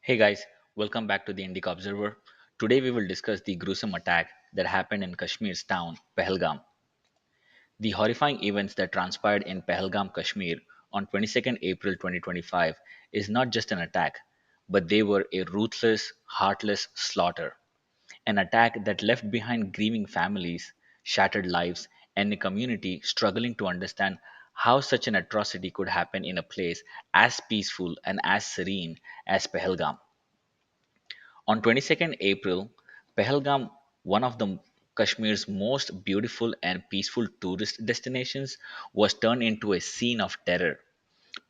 Hey guys, welcome back to the Indica Observer. Today we will discuss the gruesome attack that happened in Kashmir's town, Pahalgam. The horrifying events that transpired in Pahalgam, Kashmir on 22nd April 2025 is not just an attack, but they were a ruthless, heartless slaughter. An attack that left behind grieving families, shattered lives, and a community struggling to understand how such an atrocity could happen in a place as peaceful and as serene as Pahalgam. On 22nd April, Pahalgam, one of the Kashmir's most beautiful and peaceful tourist destinations, was turned into a scene of terror.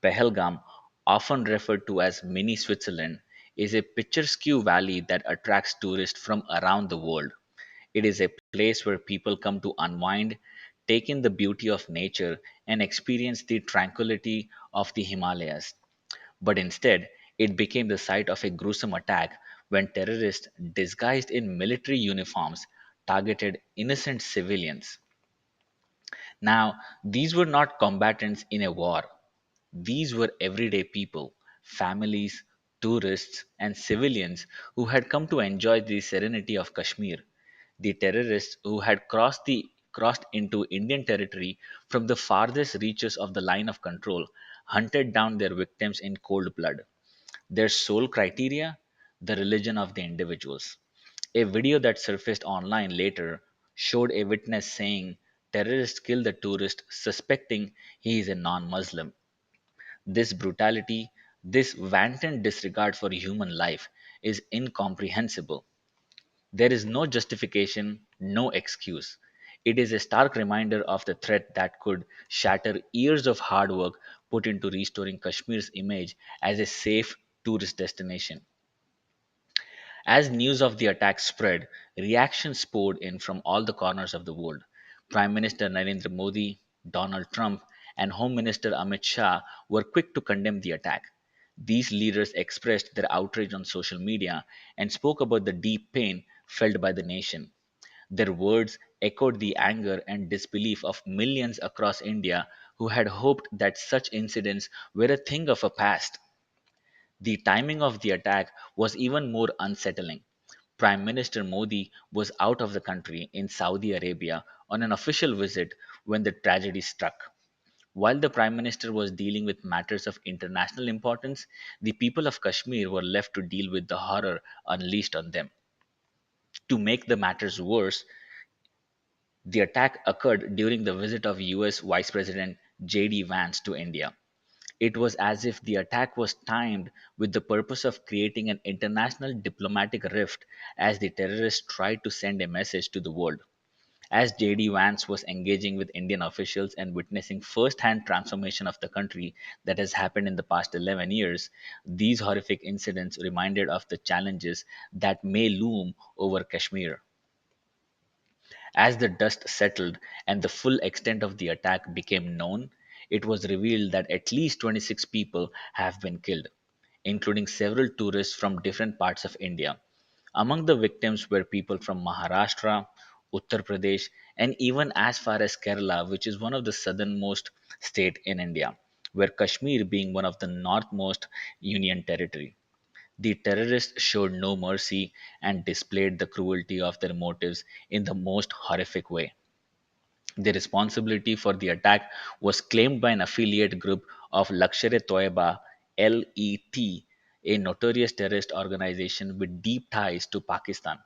Pahalgam, often referred to as mini Switzerland, is a picturesque valley that attracts tourists from around the world. It is a place where people come to unwind, take in the beauty of nature, and experience the tranquility of the Himalayas. But instead, it became the site of a gruesome attack when terrorists disguised in military uniforms targeted innocent civilians. Now, these were not combatants in a war. These were everyday people, families, tourists, and civilians who had come to enjoy the serenity of Kashmir. The terrorists who had crossed into Indian territory from the farthest reaches of the line of control hunted down their victims in cold blood. Their sole criteria? The religion of the individuals. A video that surfaced online later showed a witness saying terrorists killed the tourist suspecting he is a non Muslim. This brutality, this wanton disregard for human life is incomprehensible. There is no justification, no excuse. It is a stark reminder of the threat that could shatter years of hard work put into restoring Kashmir's image as a safe tourist destination. As news of the attack spread, reactions poured in from all the corners of the world. Prime Minister Narendra Modi, Donald Trump, and Home Minister Amit Shah were quick to condemn the attack. These leaders expressed their outrage on social media and spoke about the deep pain felt by the nation. Their words echoed the anger and disbelief of millions across India who had hoped that such incidents were a thing of a past. The timing of the attack was even more unsettling. Prime Minister Modi was out of the country in Saudi Arabia on an official visit when the tragedy struck. While the Prime Minister was dealing with matters of international importance, the people of Kashmir were left to deal with the horror unleashed on them. To make the matters worse, the attack occurred during the visit of US Vice President J.D. Vance to India. It was as if the attack was timed with the purpose of creating an international diplomatic rift as the terrorists tried to send a message to the world. As JD Vance was engaging with Indian officials and witnessing first hand transformation of the country that has happened in the past 11 years, these horrific incidents reminded of the challenges that may loom over Kashmir. As the dust settled and the full extent of the attack became known, it was revealed that at least 26 people have been killed, including several tourists from different parts of India. Among the victims were people from Maharashtra, Uttar Pradesh, and even as far as Kerala, which is one of the southernmost state in India, where Kashmir being one of the northmost union territory. The terrorists showed no mercy and displayed the cruelty of their motives in the most horrific way. The responsibility for the attack was claimed by an affiliate group of Lashkar-e-Toiba (LET), a notorious terrorist organization with deep ties to Pakistan.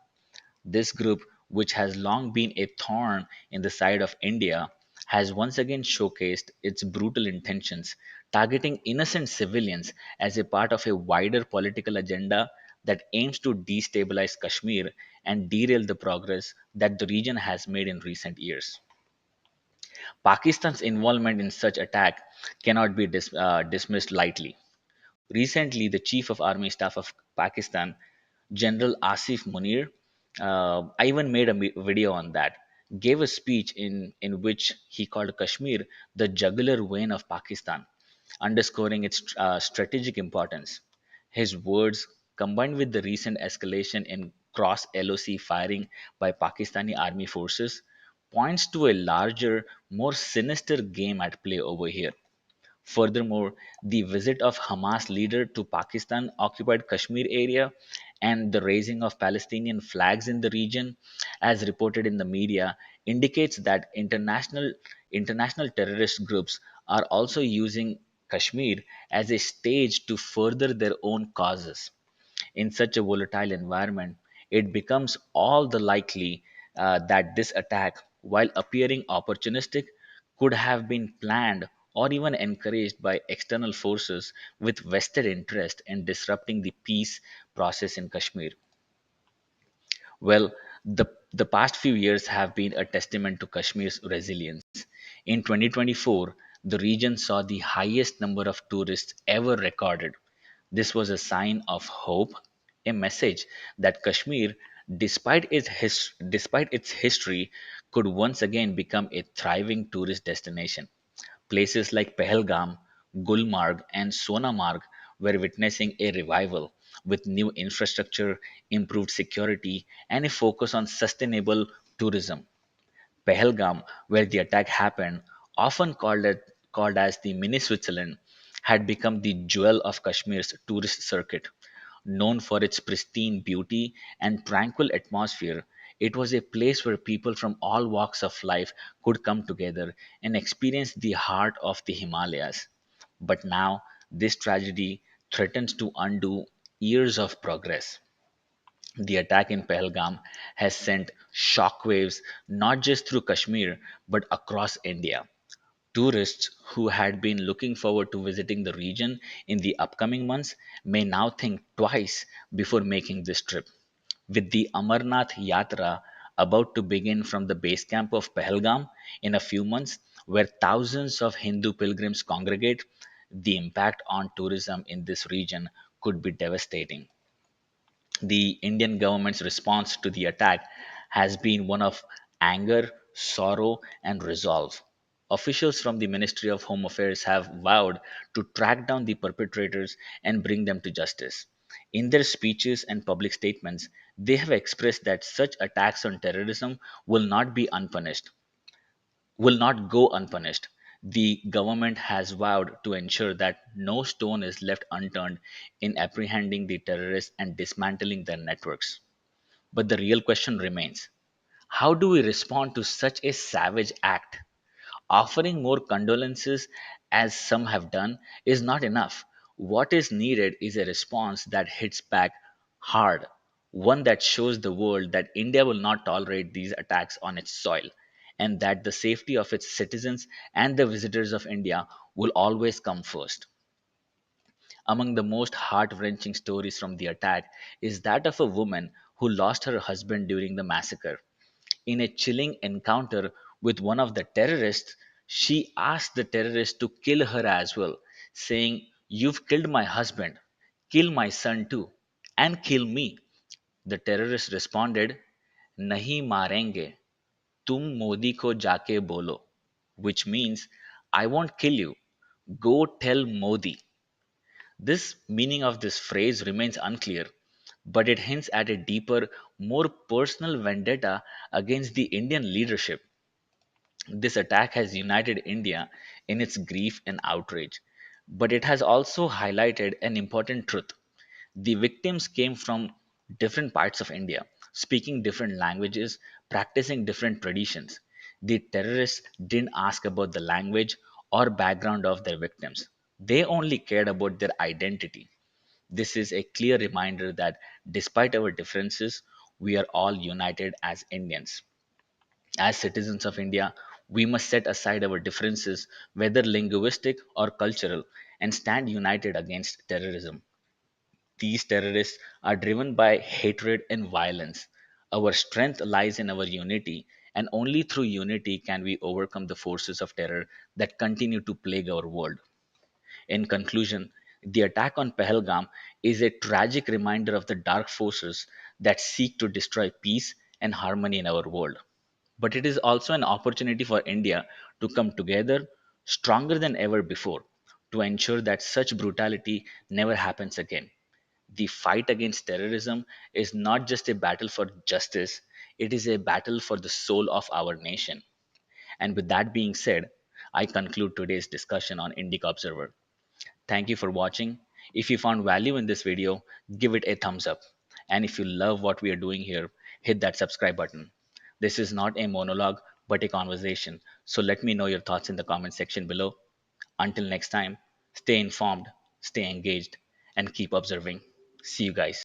This group, which has long been a thorn in the side of India, has once again showcased its brutal intentions, targeting innocent civilians as a part of a wider political agenda that aims to destabilize Kashmir and derail the progress that the region has made in recent years. Pakistan's involvement in such attack cannot be dismissed lightly. Recently, the Chief of Army Staff of Pakistan, General Asif Munir, I even made a video on that, gave a speech in which he called Kashmir the jugular vein of Pakistan, underscoring its strategic importance. His words, combined with the recent escalation in cross LOC firing by Pakistani army forces, points to a larger, more sinister game at play over here. Furthermore, the visit of Hamas leader to Pakistan occupied Kashmir area and the raising of Palestinian flags in the region, as reported in the media, indicates that international terrorist groups are also using Kashmir as a stage to further their own causes. In such a volatile environment, it becomes all the likely that this attack, while appearing opportunistic, could have been planned or even encouraged by external forces with vested interest in disrupting the peace process in Kashmir. Well, the past few years have been a testament to Kashmir's resilience. In 2024, the region saw the highest number of tourists ever recorded. This was a sign of hope, a message that Kashmir, despite its history, could once again become a thriving tourist destination. Places like Pahalgam, Gulmarg, and Sonamarg were witnessing a revival with new infrastructure, improved security, and a focus on sustainable tourism. Pahalgam, where the attack happened, often called as the mini Switzerland, had become the jewel of Kashmir's tourist circuit. Known for its pristine beauty and tranquil atmosphere, it was a place where people from all walks of life could come together and experience the heart of the Himalayas. But now, this tragedy threatens to undo years of progress. The attack in Pahalgam has sent shockwaves not just through Kashmir but across India. Tourists who had been looking forward to visiting the region in the upcoming months may now think twice before making this trip. With the Amarnath Yatra about to begin from the base camp of Pahalgam in a few months, where thousands of Hindu pilgrims congregate, the impact on tourism in this region could be devastating. The Indian government's response to the attack has been one of anger, sorrow, and resolve. Officials from the Ministry of Home Affairs have vowed to track down the perpetrators and bring them to justice. In their speeches and public statements, they have expressed that such attacks on terrorism will not go unpunished. The government has vowed to ensure that no stone is left unturned in apprehending the terrorists and dismantling their networks. But the real question remains: how do we respond to such a savage act? Offering more condolences, as some have done, is not enough. What is needed is a response that hits back hard, one that shows the world that India will not tolerate these attacks on its soil, and that the safety of its citizens and the visitors of India will always come first. Among the most heart wrenching stories from the attack is that of a woman who lost her husband during the massacre. In a chilling encounter with one of the terrorists, she asked the terrorist to kill her as well, saying, "You've killed my husband, kill my son too, and kill me." The terrorist responded, "Nahi marenge, tum Modi ko jaake bolo," which means, "I won't kill you, go tell Modi." This meaning of this phrase remains unclear, but it hints at a deeper, more personal vendetta against the Indian leadership. This attack has united India in its grief and outrage, but it has also highlighted an important truth. The victims came from different parts of India, speaking different languages, practicing different traditions. The terrorists didn't ask about the language or background of their victims, they only cared about their identity. This is a clear reminder that despite our differences, we are all united as Indians. As citizens of India, we must set aside our differences, whether linguistic or cultural, and stand united against terrorism. These terrorists are driven by hatred and violence. Our strength lies in our unity, and only through unity can we overcome the forces of terror that continue to plague our world. In conclusion, the attack on Pahalgam is a tragic reminder of the dark forces that seek to destroy peace and harmony in our world. But it is also an opportunity for India to come together stronger than ever before to ensure that such brutality never happens again. The fight against terrorism is not just a battle for justice, it is a battle for the soul of our nation. And with that being said, I conclude today's discussion on Indica Observer. Thank you for watching. If you found value in this video, give it a thumbs up. And if you love what we are doing here, hit that subscribe button. This is not a monologue, but a conversation. So let me know your thoughts in the comment section below. Until next time, stay informed, stay engaged, and keep observing. See you guys.